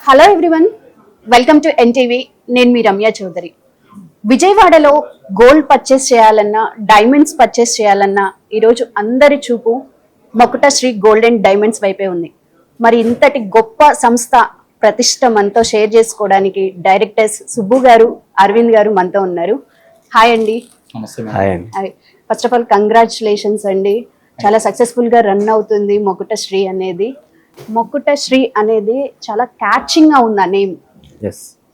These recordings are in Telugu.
Hello everyone, welcome to NTV. నేను మీ రమ్య చౌదరి. విజయవాడలో గోల్డ్ పర్చేస్ చేయాలన్నా, డైమండ్స్ పర్చేస్ చేయాలన్నా ఈరోజు అందరి చూపు మొకుట శ్రీ గోల్డ్ అండ్ డైమండ్స్ వైపే ఉంది. మరి ఇంతటి గొప్ప సంస్థ ప్రతిష్ట మనతో షేర్ చేసుకోవడానికి డైరెక్టర్స్ సుబ్బు గారు, అరవింద్ గారు మనతో ఉన్నారు. హాయ్ అండి. ఫస్ట్ ఆఫ్ ఆల్ కంగ్రాచులేషన్స్ అండి. చాలా సక్సెస్ఫుల్ గా రన్ అవుతుంది మొకుట శ్రీ అనేది. మొకుట శ్రీ అనేది చాలా క్యాచింగ్ గా ఉంది ఆ నేమ్.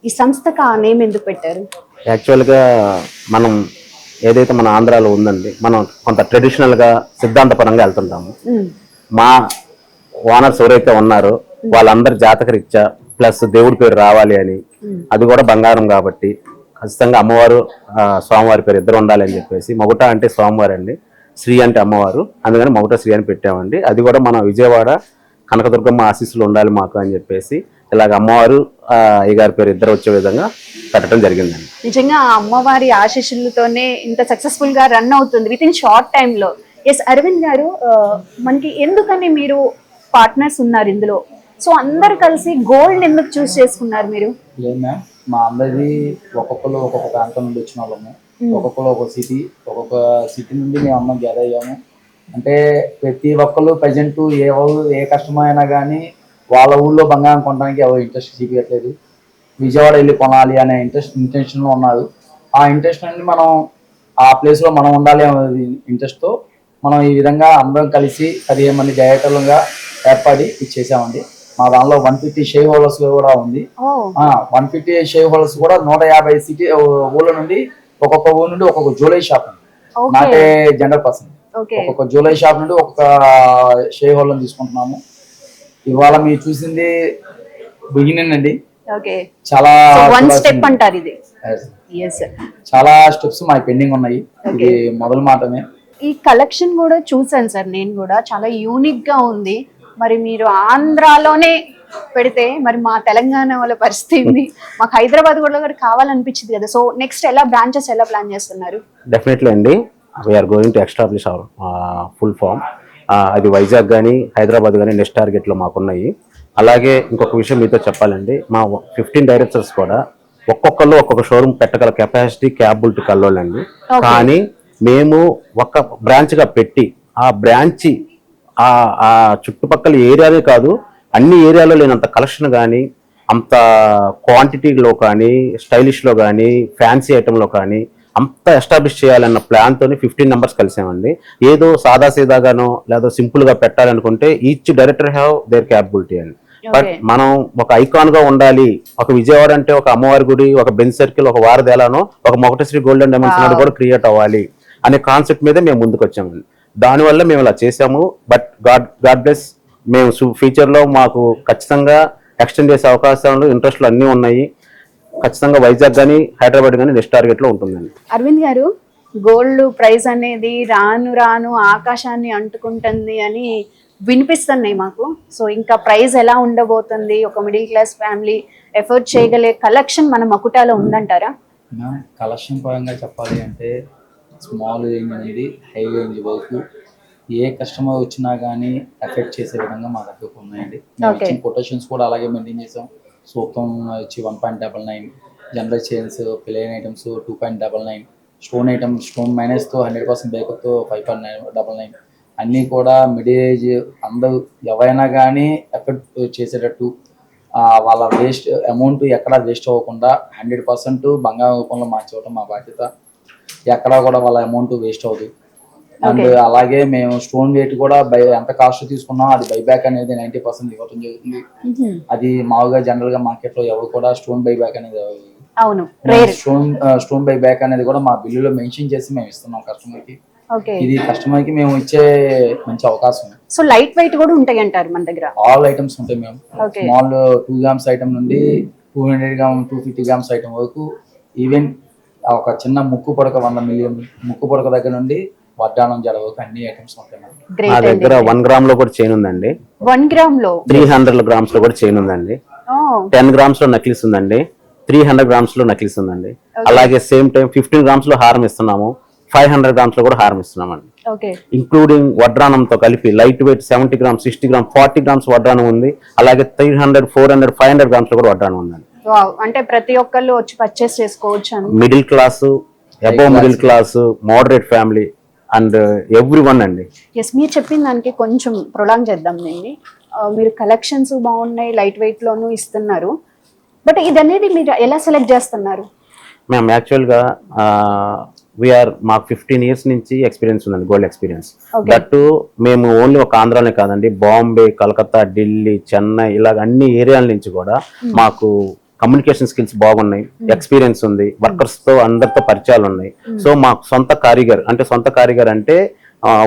ఈ సంస్థకు ఆ నేమ్ ఎందుకు పెట్టారు? యాక్చువల్గా మనం ఏదైతే మన ఆంధ్రాలో ఉందండి, మనం కొంత ట్రెడిషనల్ గా సిద్ధాంతపరంగా వెళ్తుంటాము. మా ఓనర్స్ ఎవరైతే ఉన్నారో వాళ్ళందరి జాతక రీత్యా ప్లస్ దేవుడి పేరు రావాలి అని, అది కూడా బంగారం కాబట్టి ఖచ్చితంగా అమ్మవారు స్వామివారి పేరు ఇద్దరు ఉండాలి అని చెప్పేసి, మొగుట అంటే స్వామివారి అండి, శ్రీ అంటే అమ్మవారు, అందుకని మొగుట శ్రీ అని పెట్టామండి. అది కూడా మన విజయవాడ కనకదుర్గమ్మ ఆశీస్సులు ఉండాలి మాకు అని చెప్పేసి ఇలాగ అమ్మవారు అయ్యగారి పేరు ఇద్దరు వచ్చే విధంగా పెట్టడం జరిగిందండి. నిజంగా ఆ అమ్మవారి ఆశీస్సులతోనే ఇంత సక్సెస్ఫుల్ గా రన్ అవుతుంది విత్ ఇన్ షార్ట్ టైమ్ లో. ఎస్ అరవింద్ గారు, మనకి ఎందుకని మీరు పార్ట్నర్స్ ఉన్నారు ఇందులో? సో అందరు కలిసి గోల్డ్ ఎందుకు చూస్ చేసుకున్నారు మీరు? లేదు మ్యామ్, మా అందరిది ఒక్కొక్కరు ఒక్కొక్క ప్రాంతం నుండి వచ్చిన వాళ్ళము, ఒక్కొక్కరు ఒక్కొక్క సిటీ నుండి మేము అమ్మ గ్యాదర్ అయ్యాము. అంటే ప్రతి ఒక్కరు ప్రజెంట్ ఏ కస్టమర్ అయినా కానీ వాళ్ళ ఊళ్ళో బంగారం కొనడానికి ఎవరు ఇంట్రెస్ట్ చూపించట్లేదు. విజయవాడ వెళ్ళి కొనాలి అనే ఇంటెన్షన్లో ఉన్నారు. ఆ ఇంట్రెస్ట్ నుండి మనం ఆ ప్లేస్లో మనం ఉండాలి అనే ఇంట్రెస్ట్తో మనం ఈ విధంగా అందరం కలిసి 15 మంది డైరెక్టర్లుగా ఏర్పడి ఇచ్చేసామండి. మా దానిలో 150 షేర్ హోల్డర్స్ కూడా ఉంది. 150 షేర్ హోల్డర్స్ కూడా 150 సిటీ ఊళ్ళ నుండి ఒక్కొక్క ఊరు నుండి ఒక్కొక్క జ్యువెలరీ షాప్ ఉంది. నాటే జనరల్ పర్సన్ ఒక్కొక్క జ్యువెలరీ షాప్ నుండి ఒక్కొక్క షేర్ హోల్డర్ తీసుకుంటున్నాము. ఇవాళ మీరు చూసింది బిగినింగ్ అండి. చాలా చాలా స్టెప్స్ మా పెండింగ్ ఉన్నాయి. ఇది మొదలు మాత్రమే. ఈ కలెక్షన్ కూడా చూసాను సార్, నేను కూడా చాలా యూనిక్ గా ఉంది. మరి మీరు ఆంధ్రాలోనే పెడితే మరి మా తెలంగాణ వాళ్ళ పరిస్థితి, మాకు హైదరాబాద్ కూడా కావాలనిపించింది కదా. సో నెక్స్ట్ ఎలా బ్రాంచెస్ ఎలా ప్లాన్ చేస్తున్నారు? డెఫినెట్లీ అండి, we're going to establish our full form. అది వైజాగ్ కానీ హైదరాబాద్ కానీ నెక్స్ట్ టార్గెట్లో మాకున్నాయి. అలాగే ఇంకొక విషయం మీతో చెప్పాలండి, మా 15 డైరెక్టర్స్ కూడా ఒక్కొక్కరు ఒక్కొక్క షోరూమ్ పెట్టగల కెపాసిటీ క్యాపబిలిటీ కల్లోళ్ళండి. కానీ మేము ఒక బ్రాంచ్గా పెట్టి ఆ బ్రాంచి ఆ చుట్టుపక్కల ఏరియానే కాదు, అన్ని ఏరియాలో లేనంత కలెక్షన్ కానీ, అంత క్వాంటిటీలో కానీ, స్టైలిష్లో కానీ, ఫ్యాన్సీ ఐటెంలో కానీ అంత ఎస్టాబ్లిష్ చేయాలన్న ప్లాన్తో 15 మెంబర్స్ కలిసామండి. ఏదో సాదాసీదాగానో లేదా సింపుల్గా పెట్టాలనుకుంటే each director have their capability అండి. బట్ మనం ఒక ఐకాన్ గా ఉండాలి, ఒక విజయవాడ అంటే ఒక అమ్మవారి గుడి, ఒక బెంచ్ సర్కిల్, ఒక వారదేలానో, ఒక మొకుట శ్రీ గోల్డ్ అండ్ డైమండ్స్ కూడా క్రియేట్ అవ్వాలి అనే కాన్సెప్ట్ మీద మేము ముందుకు వచ్చామండి. దానివల్ల మేము ఇలా చేసాము. బట్ గాడ్ బ్లెస్, మేము ఫ్యూచర్ లో మాకు ఖచ్చితంగా ఎక్స్టెండ్ చేసే అవకాశాలు, ఇంట్రెస్ట్లు అన్నీ ఉన్నాయి. ఖచ్చితంగా వైజాగ్ కానీ హైదరాబాద్ కానీ నెక్స్ట్ టార్గెట్ లో ఉంటుందండి. అరవింద్ గారు, గోల్డ్ ప్రైస్ అనేది రాను రాను ఆకాశాన్ని అంటుకుంటుంది అని వినిపిస్తున్నాయి మాకు. సో ఇంకా ప్రైస్ ఎలా ఉండబోతుంది? ఒక మిడిల్ క్లాస్ ఫ్యామిలీ ఎఫర్ట్ చేయగలే కలెక్షన్ మన మకుటాలో ఉందంటారా? కలెక్షన్ పరంగా చెప్పాలి అంటే స్మాల్ రేంజ్ అనేది హై రేంజ్ వరకు ఏ కస్టమర్ వచ్చినా కానీ ఎఫెక్ట్ చేసే విధంగా మా దగ్గర ఉన్నాయండి. కొటేషన్స్ కూడా అలాగే మెయింటైన్ చేసాం. సూత్రం వచ్చి 1.99, general chains, plain items 2.99, stone items stone మైనస్తో 100% బ్యాకప్తో 5.99, అన్నీ కూడా మిడ్ ఏజ్ అందరూ ఎవరైనా కానీ ఎఫెక్ట్ చేసేటట్టు వాళ్ళ వేస్ట్ అమౌంట్ ఎక్కడా వేస్ట్ అవ్వకుండా 100% బంగారం రూపంలో మార్చేయటం మా బాధ్యత. ఎక్కడా కూడా వాళ్ళ అమౌంట్ వేస్ట్ అవుతుంది. అండ్ అలాగే మేము స్టోన్ వెయిట్ కూడా ఎంత కాస్ట్ తీసుకున్నాం అది బైబ్యాక్ అనేది 90% ఇవ్వడం జరుగుతుంది. అది మామూలుగా జనరల్ గా మార్కెట్ లో ఎవరు కూడా స్టోన్ బైబ్యాక్ అనేది స్టోన్ బైబ్యాక్ అనేది కూడా మా బిల్లులో మెన్షన్ చేసి మేము ఇస్తున్నాం కస్టమర్ కి. ఇది కస్టమర్ కి మేము ఇచ్చే మంచి అవకాశం. సో లైట్ వెయిట్ కూడా ఉంటాయి అంటారు మన దగ్గర? ఆల్ ఐటమ్స్ ఉంటాయి మేము. స్మాల్ 2 grams ఐటమ్ నుండి 200 grams 250 grams ఐటమ్ వరకు, ఈవెన్ ఒక చిన్న ముక్కు పొడక 100 million ముక్కు పొడక దగ్గర నుండి వడ్డానం జడవకు అన్ని ఐటమ్స్ ఉంటాయి. మా దగ్గర 1 gram లో కూడా చైన్ ఉందండి. 1 gram లో 300 grams లో కూడా చైన్ ఉందండి. 10 grams లో నక్లీస్ ఉందండి. 300 grams లో నక్లీస్ ఉందండి. అలాగే సేమ్ టైం 15 grams లో హారం ఇస్తున్నాము. 500 grams లో కూడా హారం ఇస్తున్నామండి. ఓకే. ఇంక్లూడింగ్ వడ్రానంతో కలిపి light weight 70 grams, 60 grams, 40 grams వడ్రానం ఉంది. అలాగే 300, 400, 500 grams లో కూడా వడ్రానం ఉందండి. వావ్, అంటే ప్రతి ఒక్కళ్ళు వచ్చి పర్చేస్ చేసుకోవచ్చు అని. Middle class, above middle class, moderate family and every one అండి. ఎస్, మీరు చెప్పిన దానికి కొంచెం ప్రొలాంగ్ చేద్దాం దీన్ని. మీరు కలెక్షన్స్ బాగున్నాయి, లైట్ వెయిట్ లోను ఇస్తున్నారు, బట్ ఇది అనేది మీరు ఎలా సెలెక్ట్ చేస్తున్నారు? మేము యాక్చువల్గా మాకు 15 years నుంచి ఎక్స్పీరియన్స్ ఉందండి, గోల్డ్ ఎక్స్పీరియన్స్. దట్ మేము ఓన్లీ ఒక ఆంధ్రానే కాదండి, బాంబే, కలకత్తా, ఢిల్లీ, చెన్నై ఇలాగ అన్ని ఏరియాల నుంచి కూడా మాకు కమ్యూనికేషన్ స్కిల్స్ బాగున్నాయి, ఎక్స్పీరియన్స్ ఉంది, వర్కర్స్ తో అందరితో పరిచయాలు ఉన్నాయి. సో మాకు సొంత కారిగర్ అంటే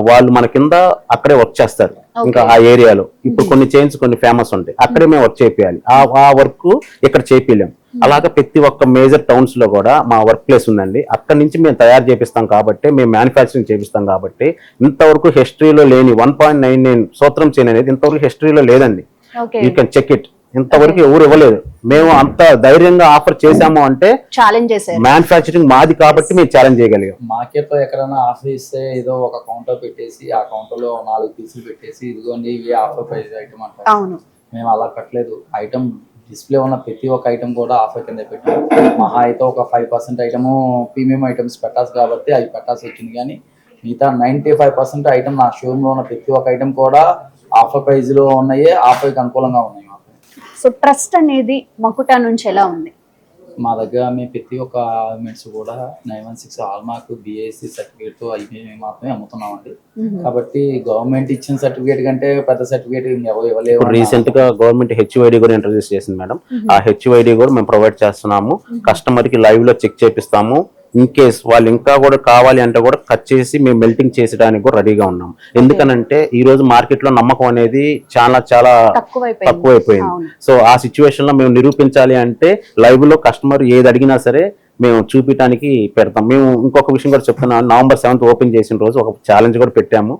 వాళ్ళు మన కింద అక్కడే వర్క్ చేస్తారు. ఇంకా ఆ ఏరియాలో ఇప్పుడు కొన్ని చైన్స్ కొన్ని ఫేమస్ ఉంటాయి, అక్కడే మేము వర్క్ చేయాలి. ఆ వర్క్ ఇక్కడ చేపిలేం. అలాగే ప్రతి ఒక్క మేజర్ టౌన్స్ లో కూడా మా వర్క్ ప్లేస్ ఉందండి, అక్కడ నుంచి మేము తయారు చేపిస్తాం కాబట్టి, మేము మ్యానుఫ్యాక్చరింగ్ చేపిస్తాం కాబట్టి ఇంతవరకు హిస్టరీలో లేని 1.99 సూత్రం చైన్ అనేది ఇంతవరకు హిస్టరీలో లేదండి. You can check it. ఇంతవరకు ఎవరు ఇవ్వలేదు. మేము అంత ధైర్యంగా ఆఫర్ చేసాము అంటే ఛాలెంజ్ చేశారు, మ్యానుఫ్యాక్చరింగ్ మాది కాబట్టి మేము ఛాలెంజ్ చేయగలిగాం. మార్కెట్ లో ఎక్కడైనా ఆఫర్ ఇస్తే ఏదో ఒక కౌంటర్ పెట్టేసి ఆ కౌంటర్ లో 4 పీసులు పెట్టేసి ఇదిగోండి ఇవి ఆఫర్ ప్రైస్ ఐటమ్ అంటారు. అవును, మేము అలా పెట్టలేదు. ఐటమ్ డిస్ప్లే ఉన్న ప్రతి ఒక్క ఐటమ్ కూడా ఆఫర్ కింద పెట్టాం. మహా అయితే ఒక 5% ఐటమ్ ప్రీమియం ఐటమ్స్ పెట్టాల్సి కాబట్టి అవి పెట్టాల్సి వచ్చింది, కానీ మిగతా 95% ఐటమ్ నా షోరూమ్ లో ఉన్న ప్రతి ఒక్క ఐటమ్ కూడా ఆఫర్ ప్రైస్ లో ఉన్నాయి, ఆఫర్కి అనుకూలంగా ఉన్నాయి. సో ట్రస్ట్ అనేది మకుటా నుంచి ఎలా ఉంది? మా దగ్గర మేము ప్రతి ఒక్క ఆర్నమెంట్స్ కూడా 916 హాల్మార్క్ బిఎస్సి సర్టిఫికేట్ తో అవి మాత్రమే అమ్ముతున్నామండి. కాబట్టి గవర్నమెంట్ ఇచ్చిన సర్టిఫికేట్ కంటే పెద్ద సర్టిఫికేట్ ఎవరు ఇవ్వలేవు. రీసెంట్ గా గవర్నమెంట్ హెచ్వైడి కూడా ఇంట్రడ్యూస్ చేసింది మేడం. ఆ హెచ్వైడి కూడా మేము ప్రొవైడ్ చేస్తున్నాము. కస్టమర్ కి లైవ్ లో చెక్ చేపిస్తాము. ఇన్ కేస్ వాళ్ళు ఇంకా కూడా కావాలి అంటే కూడా కట్ చేసి మేము మెల్టింగ్ చేసడానికి కూడా రెడీగా ఉన్నాం. ఎందుకనంటే ఈ రోజు మార్కెట్ లో నమ్మకం అనేది చాలా చాలా తక్కువైపోయింది. సో ఆ సిచ్యువేషన్ లో మేము నిరూపించాలి అంటే లైవ్ లో కస్టమర్ ఏది అడిగినా సరే మేము చూపించడానికి పెడతాం. మేము ఇంకొక విషయం కూడా చెప్తున్నాం, November 7th ఓపెన్ చేసిన రోజు ఒక ఛాలెంజ్ కూడా పెట్టాము.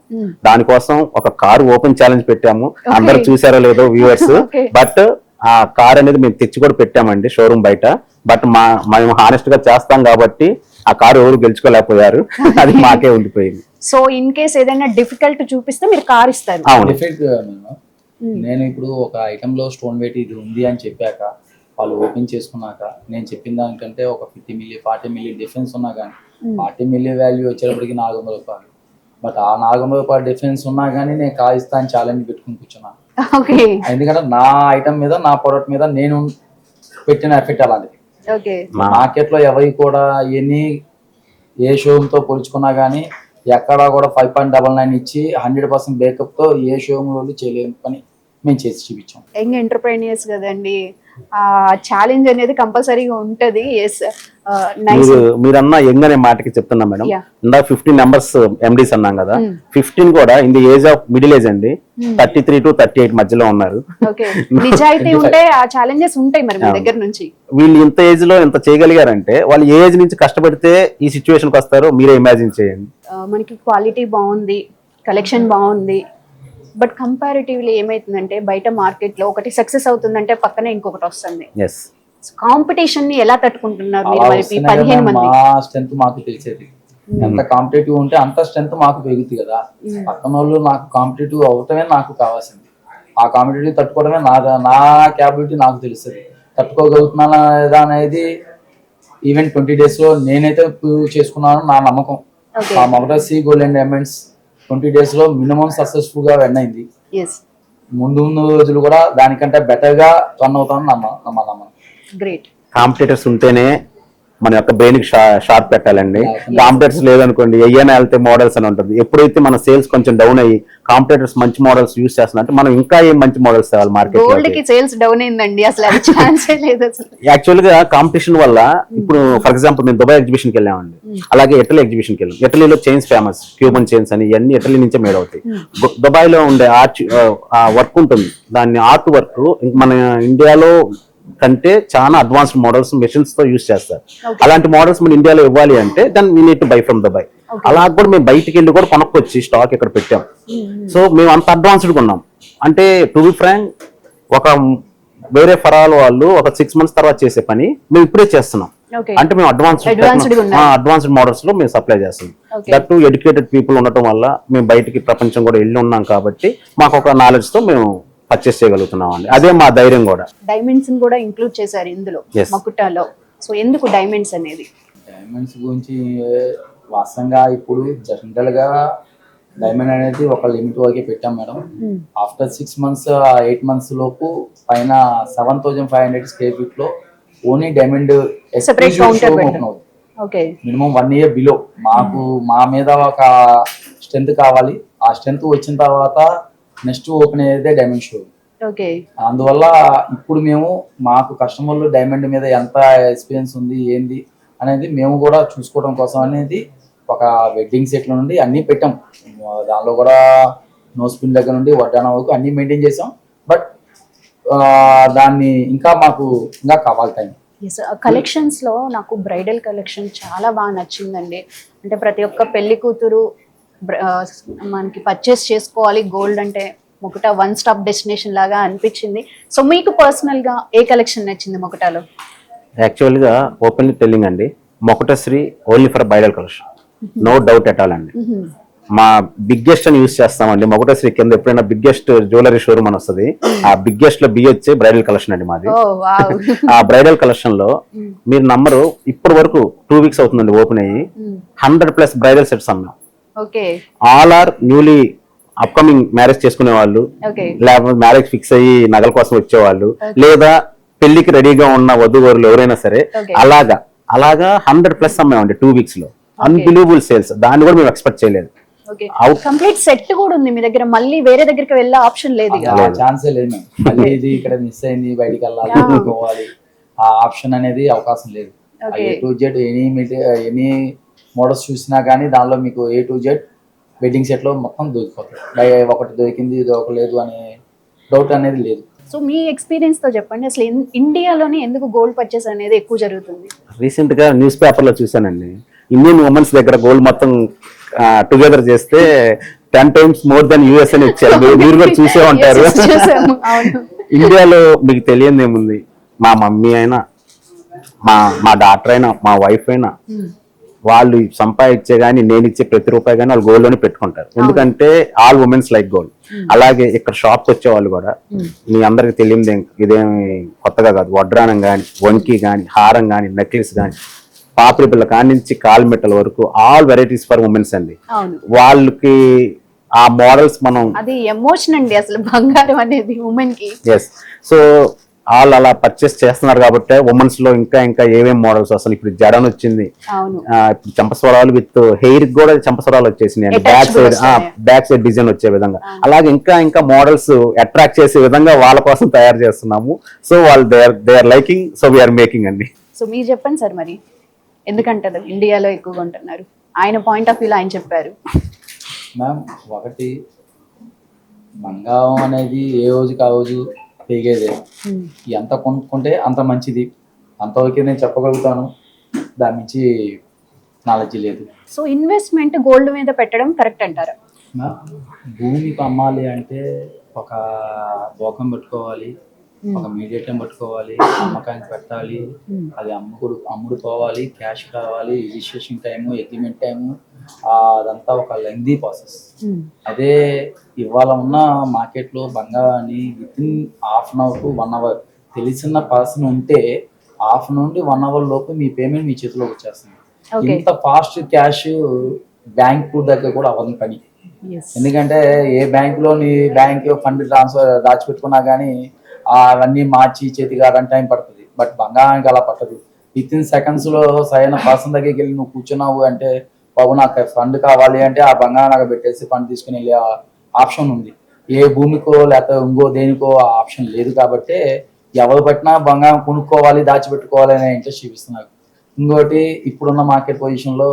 దానికోసం ఒక కారు ఓపెన్ ఛాలెంజ్ పెట్టాము. అందరు చూసారో లేదో వ్యూవర్స్, బట్ ఆ కార్ అనేది మేము తెచ్చి కూడా పెట్టామండి షోరూమ్ బయట. బట్ మేము హానెస్ట్ గా చేస్తాం కాబట్టి ఆ కారు ఎవరు గెలుచుకోలేకపోయారు, అది మాకే ఉండిపోయింది. సో ఇన్ కేస్ ఏదైనా డిఫికల్ట్ చూపిస్తే మీరు కార్ ఇస్తారు? నేను ఇప్పుడు ఒక ఐటమ్ లో స్టోన్ వెయిట్ ఇది ఉంది అని చెప్పాక వాళ్ళు ఓపెన్ చేసుకున్నాక నేను చెప్పిన దానికంటే ఒక 50 మిల్లీ 40 మిల్లీ డిఫరెన్స్ ఉన్నా కానీ 40 మిల్లీ వాల్యూ వచ్చేటప్పటికి 400 రూపాయలు. బట్ ఆ 400 రూపాయలు డిఫరెన్స్ ఉన్నా కానీ నేను కార్ ఇస్తా అని ఛాలెంజ్ పెట్టుకుని కూర్చున్నాను. ఎందుకంటే నా ఐటమ్ మీద నా ప్రోడక్ట్ మీద నేను పెట్టిన ఎఫెక్ట్ అలాంటిది. మార్కెట్ లో ఎవరి కూడా ఏ షోరూమ్ తో పోల్చుకున్నా గానీ ఎక్కడా కూడా 5.99 ఇచ్చి 100% బ్రేకప్ తో ఏ షోరూమ్ లో చేయలేని పని మేము చేసి చూపించాం. యంగ్ ఎంటర్ప్రెన్యూర్స్ కదండి, ఆ ఛాలెంజ్ అనేది కంపల్సరీగా ఉంటది. మీరన్నా యంగ్ అనే మాటకి చెప్తున్నా మేడం. ఇందా 15 నెంబర్స్ ఎండీస్ అన్నాం కదా, 15 కూడా in the age of middle age అండి, 33 to 38 మధ్యలో ఉన్నారు. నిజాయితీ ఉంటే ఆ ఛాలెంజెస్ ఉంటాయి మరి మీ దగ్గర నుంచి. వీళ్ళు ఇంత ఏజ్ లో ఇంత చేయగలిగారంటే వాళ్ళు ఏ ఏజ్ నుంచి కష్టపడితే ఈ సిచ్యువేషన్ కి వస్తారో మీరే ఇమాజిన్ చేయండి. మనకి క్వాలిటీ బాగుంది, కలెక్షన్ బాగుంది, బట్ కంపారిటివ్లీ ఏమైతుందంటే బయట మార్కెట్ లో ఒకటి సక్సెస్ అవుతుందంటే పక్కనే ఇంకొకటి వస్తుంది. కాంపిటీషన్ ని ఎలా తట్టుకుంటున్నారు మీరు? మరి 15 మంది మా స్ట్రెంత్ మాకు తెలిసేది, ఎంత కాంపిటేటివ్ ఉంటే అంత స్ట్రెంత్ మాకు పెరుగుతుంది కదా. పక్కన వాళ్ళు నాకు కాంపిటేటివ్ అవటమే నాకు కావాల్సింది. ఆ కాంపిటేటివ్ తట్టుకోవడమే నా క్యాపబిలిటీ నాకు తెలుస్తుంది. తట్టుకోగలుగుతున్నానా లేదా అనేది ఈవెన్ 20 days లో నేనైతే ప్రూవ్ చేసుకున్నాను నా నమ్మకం. మా మకుటా సి గోల్డ్ అండ్ డైమండ్స్ 20 days లో మినిమం సక్సెస్ఫుల్ గా రన్ అయింది. ముందు రోజులు కూడా దానికంటే బెటర్ గా రన్ అవుతామని నమ్మకం. గ్రేట్. కాంపిటేటర్స్ ఉంటేనే మన యొక్క బ్రెయిన్ కి షార్ప్ పెట్టాలండి. కాంపిటేటర్స్ లేదనుకోండి ఏమైనా వెళ్తే మోడల్స్ అని ఉంటుంది. ఎప్పుడైతే మన సేల్స్ కొంచెం డౌన్ అయ్యి కాంపిటేటర్స్ మంచి మోడల్స్ యూస్ చేస్తున్నట్టు మనం ఇంకా ఏం మంచి మోడల్స్ తేవాలి మార్కెట్. గోల్డ్ కి సేల్స్ డౌన్ అయిందండి, అసలు అది ఛాన్సే లేదు అసలు. యాక్చువల్ గా కాంపిటీషన్ వల్ల ఇప్పుడు ఫర్ ఎగ్జాంపుల్ మేము దుబాయ్ ఎగ్జిబిషన్ కి వెళ్ళామండి, అలాగే ఇటలీ ఎగ్జిబిషన్ కి వెళ్ళాం. ఇటలీలో చైన్స్ ఫేమస్, క్యూబన్ చైన్స్ అని, ఇవన్నీ ఇటలీ నుంచే మేడ్ అవుతాయి. దుబాయ్ లో ఉండే ఆర్ట్ వర్క్ ఉంటుంది, దాన్ని ఆర్ట్ వర్క్ మన ఇండియాలో కంటే చాలా అడ్వాన్స్డ్ మోడల్స్ మెషిన్స్ తో యూస్ చేస్తారు. అలాంటి మోడల్స్ మన ఇండియాలో ఇవ్వాలి అంటే then we need to buy from Dubai. అలా కూడా మేము బయటికి వెళ్ళి కూడా కొనుక్కొచ్చి స్టాక్ ఇక్కడ పెట్టాం. సో మేము అంత అడ్వాన్స్డ్గా ఉన్నాం. అంటే టు బి ఫ్రాంక్, ఒక వేరే ఫరాల్ వాళ్ళు ఒక 6 months తర్వాత చేసే పని మేము ఇప్పుడే చేస్తున్నాం. ఓకే అంటే మేము Advanced గా ఉన్నాయి. అడ్వాన్స్డ్ మోడల్స్ లో మేము సప్లై చేస్తాం. Okay that to educated people ఉండటం వల్ల మేము బయటికి ప్రపంచం కూడా వెళ్ళి ఉన్నాం కాబట్టి మాకు ఒక నాలెడ్జ్ తో మేము పర్చేస్ చేయగలుగుతున్నాం అండి. అదే మా ధైర్యం కూడా. డైమండ్స్ కూడా ఇంక్లూడ్ చేశారు ఇందులో Yes. మకుటాలో. సో ఎందుకు డైమండ్స్ అనేది? డైమండ్స్ గురించి వాస్తవంగా ఇప్పుడు జనరల్ గా డైమండ్ అనేది ఒక లిమిట్ వరకే పెట్టాం మేడం. ఆఫ్టర్ 6 months 8 months లోపు పైన 7,500 స్క్వేర్ ఫీట్ లో ఓన్లీ డైమండ్ Separate counter పెట్టాం. ఓకే మినిమం 1 year బిలో మాకు మా మీద ఒక స్ట్రెంత్ కావాలి. ఆ స్ట్రెంత్ వచ్చిన తర్వాత నెక్స్ట్ ఓపెన్ అయ్యేదే డైమండ్ షో. ఓకే అందువల్ల ఇప్పుడు మేము మాకు కస్టమర్లు డైమండ్ మీద ఎంత ఎక్స్పీరియన్స్ ఉంది ఏంది అనేది మేము కూడా చూసుకోవడం కోసం అనేది ఒక వెడ్డింగ్ సెట్ల నుండి అన్నీ పెట్టాం. దానిలో కూడా నో స్పిన్ దగ్గర నుండి వడ్డానం వరకు అన్నీ మెయింటైన్ చేసాం. బట్ దాన్ని ఇంకా మాకు ఇంకా కావాలి టైం. ఎస్ కలెక్షన్స్ లో నాకు బ్రైడల్ కలెక్షన్ చాలా బాగా నచ్చిందండి. అంటే ప్రతి ఒక్క పెళ్లి కూతురు మనకి పర్చేస్ చేసుకోవాలి గోల్డ్ అంటే మొకటా వన్ స్టాప్ డెస్టినేషన్ లాగా అనిపించింది. సో మీకు పర్సనల్ గా ఏ కలెక్షన్ నచ్చింది మొకటాలో? యాక్చువల్గా ఓపెన్లీ టెల్లింగ్ అండి, Makutasri only for bridal collection, no doubt at all అండి. మా బిగ్గెస్ట్ అని యూస్ చేస్తామండి. మొకటశ్రీ కింద ఎప్పుడైనా బిగ్గెస్ట్ జ్యువెలరీ షోరూమ్ అని వస్తుంది, ఆ బిగ్గెస్ట్ లో బియ్యొచ్చే బ్రైడల్ కలెక్షన్ అండి మాది. ఆ బ్రైడల్ కలెక్షన్ లో మీరు నమ్మరు, ఇప్పటి వరకు 2 weeks అవుతుందండి ఓపెన్ అయ్యి 100+ బ్రైడల్ సెట్స్ అన్నాం. All are newly upcoming marriage చేసుకునే వాళ్ళు, లేకపోతే మ్యారేజ్ ఫిక్స్ అయ్యి నగల కోసం వచ్చేవాళ్ళు, లేదా పెళ్లికి రెడీగా ఉన్న వధూవరులు ఎవరైనా సరే అలాగా 100+ అమ్మామండి 2 weeks లో. Unbelievable sales. దాన్ని కూడా మేము ఎక్స్పెక్ట్ చేయలేదు. కంప్లీట్ సెట్ కూడా ఉంది మీ దగ్గర, మళ్ళీ వేరే దగ్గరికి వెళ్ళే ఆప్షన్ లేదు. ఛాన్సే లేదు మేము. మళ్ళీ ఇది ఇక్కడ మిస్ అయింది బయటికి వెళ్ళాలి పోవాలి, ఆ ఆప్షన్ అనేది అవకాశం లేదు. A to Z any models చూసినా కానీ దానిలో మీకు A to Z wedding set లో మొత్తం దొరికిపోతాయి. ఒకటి దొరికింది దొరకలేదు అనే డౌట్ అనేది లేదు. సో మీ ఎక్స్పీరియన్స్ తో చెప్పండి, అసలు ఇండియాలోనే ఎందుకు గోల్డ్ పర్చేస్ అనేది ఎక్కువ జరుగుతుంది? రీసెంట్ గా న్యూస్ పేపర్ లో చూసానండి, ఇండియన్ ఉమెన్స్ దగ్గర గోల్డ్ మొత్తం టుగెదర్ చేస్తే 10 times మోర్ దెన్ యుఎస్ అని ఇచ్చారు. మీరు కూడా చూసే ఉంటారు. ఇండియాలో మీకు తెలియదు ఏముంది, మా మమ్మీ అయినా మా డాక్టర్ అయినా మా వైఫ్ అయినా వాళ్ళు సంపాదించే గానీ నేను ఇచ్చే ప్రతి రూపాయి కానీ వాళ్ళు గోల్డ్ లోనే పెట్టుకుంటారు. ఎందుకంటే ఆల్ ఉమెన్స్ లైక్ గోల్డ్. అలాగే ఇక్కడ షాప్కి వచ్చే వాళ్ళు కూడా మీ అందరికి తెలియదు, ఇదేమి కొత్తగా కాదు, వడ్రానం కానీ వంకి కానీ హారం కానీ నెక్లెస్ కానీ పాపిడి పిల్ల కాడి నుంచి కాల్ మెట్టల వరకు ఆల్ వెరైటీస్ ఫర్ ఉమెన్స్ అండి. వాళ్ళకి ఆ మోడల్స్ మనం అది ఎమోషన్ అండి అసలు బంగారం అనేది ఉమెన్ కి. ఎస్, సో వాళ్ళు అలా పర్చేస్ చేస్తున్నారు కాబట్టి ఉమెన్స్ లో ఇంకా ఇంకా ఏమేమి మోడల్స్, అసలు ఇప్పుడు జడన్ వచ్చింది, ఇప్పుడు చంపస్వరాలు విత్ హెయిర్ కూడా చంపస్వరాలు వచ్చేసినాయి, బ్యాక్ సైడ్ డిజైన్ వచ్చే విధంగా. అలాగే ఇంకా ఇంకా మోడల్స్ అట్రాక్ట్ చేసే విధంగా వాళ్ళ కోసం తయారు చేస్తున్నాము. సో వాళ్ళు they are liking, so we're making అండి. సో మీరు చెప్పండి సార్, మరి ఎందుకంటారు ఇండియాలో ఎక్కువగా ఉంటున్నారు? ఆయన పాయింట్ ఆఫ్ వ్యూలో ఆయన చెప్పారు. మ్యామ్, ఒకటి బంగారం అనేది ఏ రోజుకి ఆ రోజు పెరిగేదే. ఎంత కొనుక్కుంటే అంత మంచిది, అంతవరకే నేను చెప్పగలుగుతాను. దాని నుంచి నాలెడ్జ్ లేదు. సో ఇన్వెస్ట్మెంట్ గోల్డ్ మీద పెట్టడం కరెక్ట్ అంటారా? భూమికి అమ్మాలి అంటే ఒక బోకం పెట్టుకోవాలి, ఒక మీడియేటం పట్టుకోవాలి, అమ్మకానికి పెట్టాలి, అది అమ్ముడు పోవాలి, క్యాష్ కావాలి, రిజిస్ట్రేషన్ టైము, అగ్రిమెంట్ టైము, అదంతా ఒక లెంగ్దీ ప్రాసెస్. అదే ఇవాళ ఉన్న మార్కెట్లో బంగారాన్ని వితిన్ 1/2 hour to 1 hour తెలిసిన పర్సన్ ఉంటే 1/2 నుండి 1 hour లోపు మీ పేమెంట్ మీ చేతిలోకి వచ్చేస్తుంది. ఇంత ఫాస్ట్ క్యాష్ బ్యాంక్ దగ్గర కూడా అవ్వని పని. ఎందుకంటే ఏ బ్యాంకులో నీ బ్యాంక్ ఫండ్ ట్రాన్స్ఫర్ దాచిపెట్టుకున్నా కానీ అవన్నీ మార్చి చేతికి రావడానికి టైం పడుతుంది. బట్ బంగారానికి అలా పట్టదు. వితిన్ సెకండ్స్ లో సరైన పర్సన్ దగ్గరికి వెళ్ళి నువ్వు కూర్చున్నావు అంటే, బాబు నాకు ఫండ్ కావాలి అంటే ఆ బంగారం నాకు పెట్టేసి ఫండ్ తీసుకుని వెళ్ళే ఆప్షన్ ఉంది. ఏ భూమికో లేకపోతే ఇంకో దేనికో ఆ ఆప్షన్ లేదు. కాబట్టి ఎవరు పట్టినా బంగారం కొనుక్కోవాలి, దాచిపెట్టుకోవాలి అనే ఇంట్రెస్ట్ చూపిస్తున్నారు. ఇంకోటి, ఇప్పుడున్న మార్కెట్ పొజిషన్ లో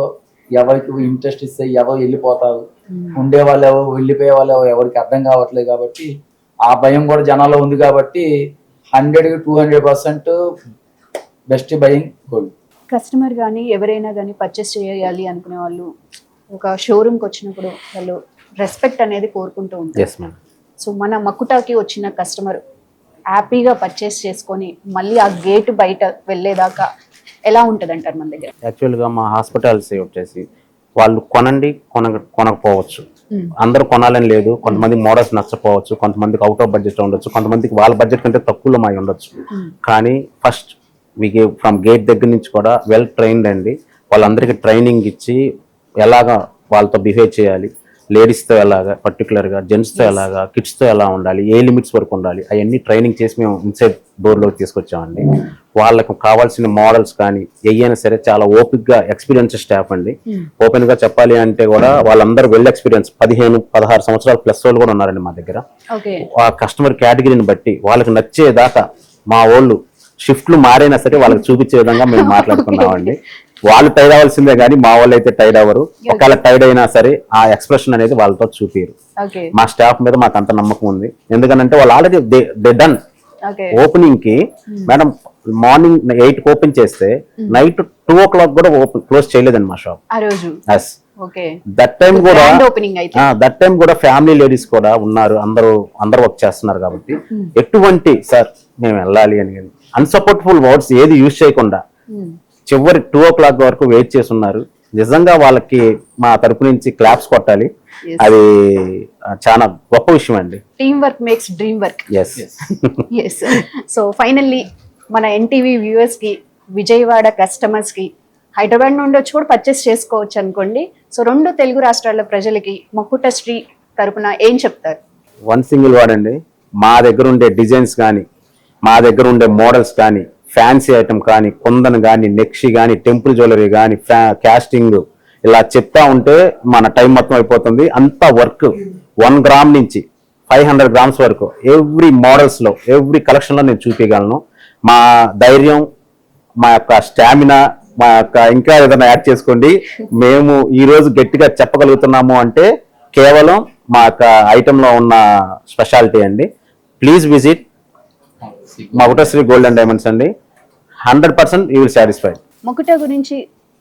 ఎవరికి ఇంట్రెస్ట్ ఇస్తే ఎవరు వెళ్ళిపోతారు, ఉండే వాళ్ళు ఎవరు, వెళ్ళిపోయే వాళ్ళు ఎవరికి అర్థం కావట్లేదు. కాబట్టి ఆ భయం కూడా జనాల్లో ఉంది. కాబట్టి 100 to 200% best buying gold. Customer కానీ ఎవరైనా కానీ పర్చేస్ చేయాలి అనుకునే వాళ్ళు ఒక షోరూమ్కి వచ్చినప్పుడు వాళ్ళు రెస్పెక్ట్ అనేది కోరుకుంటూ ఉంటారు. సో మన మకుటాకి వచ్చిన కస్టమర్ హ్యాపీగా పర్చేస్ చేసుకొని మళ్ళీ ఆ గేట్ బయట వెళ్ళేదాకా ఎలా ఉంటుంది అంటారు మన దగ్గర? యాక్చువల్గా మా హాస్పిటాలిటీ వచ్చేసి వాళ్ళు కొనండి కొనకపోవచ్చు, అందరూ కొనాలని లేదు. కొంతమంది మోడల్స్ నచ్చపోవచ్చు, కొంతమందికి అవుట్ ఆఫ్ బడ్జెట్ ఉండొచ్చు, కొంతమందికి వాళ్ళ బడ్జెట్ కంటే తక్కువలో మావి ఉండొచ్చు. కానీ first we gave from gate దగ్గర నుంచి కూడా వెల్ ట్రైన్డ్ అండి. వాళ్ళందరికీ ట్రైనింగ్ ఇచ్చి ఎలాగా వాళ్ళతో బిహేవ్ చేయాలి, లేడీస్తో ఎలాగా, పర్టికులర్గా జెంట్స్తో ఎలాగా, కిడ్స్తో ఎలా ఉండాలి, ఏ లిమిట్స్ వరకు ఉండాలి, అవన్నీ ట్రైనింగ్ చేసి మేము ఇన్సైడ్ డోర్లోకి తీసుకొచ్చామండి. వాళ్ళకు కావాల్సిన మోడల్స్ కానీ ఏయైనా సరే చాలా ఓపిక్గా ఎక్స్పీరియన్స్ స్టాఫ్ అండి. ఓపెన్ గా చెప్పాలి అంటే కూడా వాళ్ళందరూ వెల్ ఎక్స్పీరియన్స్ 15-16 సంవత్సరాల ప్లస్ వాళ్ళు కూడా ఉన్నారండి మా దగ్గర. ఆ కస్టమర్ కేటగిరీని బట్టి వాళ్ళకి నచ్చేదాకా మా వాళ్ళు షిఫ్ట్లు మారైనా సరే వాళ్ళకి చూపించే విధంగా మేము మాట్లాడుకున్నామండి. వాళ్ళు టైడ్ అవ్వాల్సిందే కానీ మా వాళ్ళు అయితే టైడ్ అవ్వరు. ఒకవేళ టైడ్ అయినా సరే ఆ ఎక్స్ప్రెషన్ అనేది వాళ్ళతో చూపిరు. మా స్టాఫ్ మీద మాకు అంత నమ్మకం ఉంది. ఎందుకంటే వాళ్ళు ఆల్రెడీ దే డన్. ఓపెనింగ్ కి మేడం మార్నింగ్ 8 ఓపెన్ చేస్తే నైట్ 2 o'clock కూడా క్లోజ్ చేయలేదండి మా షాప్. దట్ టైం కూడా ఫ్యామిలీ లేడీస్ కూడా ఉన్నారు, అందరూ వర్క్ చేస్తున్నారు కాబట్టి ఎటువంటి సార్ మేము వెళ్ళాలి అని అన్సపోర్ట్ఫుల్ వర్డ్స్ ఏది యూజ్ చేయకుండా చివరి 2 o'clock వరకు వెయిట్ చేస్తున్నారు. నిజంగా వాళ్ళకి మా తరపు నుంచి క్లాప్స్ కొట్టాలి. అది చాలా గొప్ప విషయం అండి. Team work makes dream work. yes so finally మన ఎన్టీవీ వ్యూవర్స్ కి, విజయవాడ కస్టమర్స్ కి, హైదరాబాద్ నుండి వచ్చి కూడా పర్చేస్ చేసుకోవచ్చు అనుకోండి. సో 2 తెలుగు రాష్ట్రాల ప్రజలకి మకుట శ్రీ తరపున ఏం చెప్తారు? వన్ సింగిల్ వర్డ్ అండి. మా దగ్గర ఉండే డిజైన్స్ కానీ, మా దగ్గర ఉండే మోడల్స్ కానీ, ఫ్యాన్సీ ఐటమ్ కానీ, కుందన్ కానీ, నెక్షి కానీ, టెంపుల్ జ్యువెలరీ కానీ, క్యాస్టింగ్ ఇలా చెప్తా ఉంటే మన టైం మొత్తం అయిపోతుంది. అంతా వర్క్ 1 గ్రామ్ నుంచి 500 grams వరకు ఎవ్రీ మోడల్స్ లో, ఎవ్రీ కలెక్షన్ లో నేను చూపించగలను. మా ధైర్యం, మా యొక్క స్టామినా, మా యొక్క ఇంకా ఏదైనా యాడ్ చేసుకోండి. మేము ఈ రోజు గట్టిగా చెప్పగలుగుతున్నాము అంటే కేవలం మా యొక్క ఐటమ్ లో ఉన్న స్పెషాలిటీ అండి. Please visit Makutasri gold and diamonds అండి. 100% యూ విల్ సాటిస్ఫైడ్. మకుట గురించి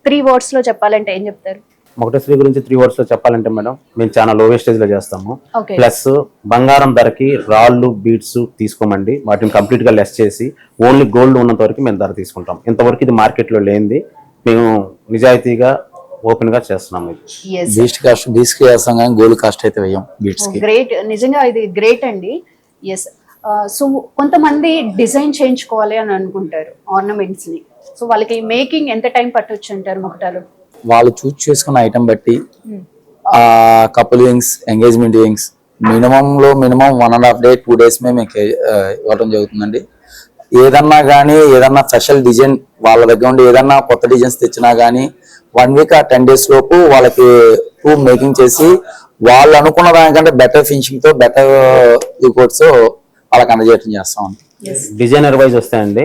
3 words లో చెప్పాలంటే ఏం చెప్తారు? మకుటశ్రీ గురించి 3 words లో చెప్పాలంటే మేడం, మేము చాలా లో వేస్టేజ్ లో చేస్తాము. ప్లస్ బంగారం ధరకి రాళ్ళు బీడ్స్ తీసుకోమండి, వాటిని కంప్లీట్ గా లెస్ చేసి ఓన్లీ గోల్డ్ ఉన్నంత వరకు మేము ధర తీసుకుంటాం. ఇంతవరకు ఇది మార్కెట్ లో లేనిది, మేము నిజాయితీగా ఓపెన్ గా చేస్తున్నాము. బీట్స్ కి వేస్తాం కానీ గోల్డ్ కాస్ట్ అయితే వేయం. బీట్స్ కి గ్రేట్, నిజంగా ఇది గ్రేట్ అండి. ఎస్. సో కొంతమంది డిజైన్ చేయించుకోవాలి అని అనుకుంటారు ఆర్నమెంట్స్ ని. సో వాళ్ళకి మేకింగ్ ఎంత టైం పట్టొచ్చు అంటారు మకుటలో? వాళ్ళు చూస్ చేసుకున్న ఐటమ్ బట్టి couple rings, engagement rings minimum 1.5 day 2 days మీకు ఇవ్వడం జరుగుతుందండి. ఏదన్నా కానీ ఏదన్నా స్పెషల్ డిజైన్ వాళ్ళ దగ్గర ఉండి ఏదన్నా కొత్త డిజైన్స్ తెచ్చినా కానీ 1 week or 10 days లోపు వాళ్ళకి మేకింగ్ చేసి వాళ్ళు అనుకున్న దానికంటే బెటర్ ఫినిషింగ్ తో, బెటర్ రిపోర్ట్స్ వాళ్ళకి అందజేయడం చేస్తాం. డిజైనర్ వైజ్ వస్తాయండి.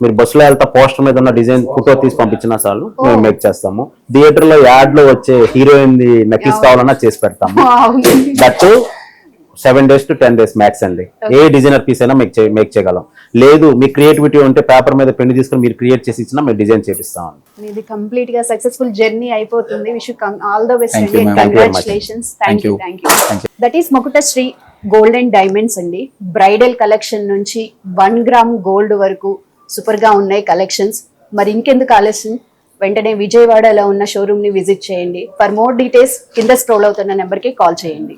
మీరు బస్సులో వెళ్తా పోస్టర్ మీద ఉన్న డిజైన్ ఫోటో తీసి పంపించినా చాలు, మేము మేక్ చేస్తాము. థియేటర్ లో యాడ్ లో వచ్చే హీరోయిన్ నెక్లెస్ కావాలన్నా చేసి పెడతాము. That 7 days to 10 days max అండి. ఏ డిజైనర్ పీస్ అయినా మేక్ చేయగలం. లేదు మీ క్రియేటివిటీ ఉంటే పేపర్ మీద పెన్ తీసుకుని మీరు క్రియేట్ చేసి ఇచ్చినా మేము డిజైన్ చేపిస్తాం. ఇది కంప్లీట్ గా సక్సెస్ఫుల్ జర్నీ అయిపోతుంది. Wish you all the best అండి. Congratulations. Thank you. That is Makutasri gold and diamonds అండి. బ్రైడల్ కలెక్షన్ నుంచి 1 gram గోల్డ్ వరకు సూపర్ గా ఉన్నాయి కలెక్షన్స్. మరి ఇంకెందుకు ఆలస్యం, వెంటనే విజయవాడలో ఉన్న షోరూమ్ ని విజిట్ చేయండి. ఫర్ మోర్ డీటెయిల్స్ కింద స్క్రోల్ అవుతున్న నెంబర్ కి కాల్ చేయండి.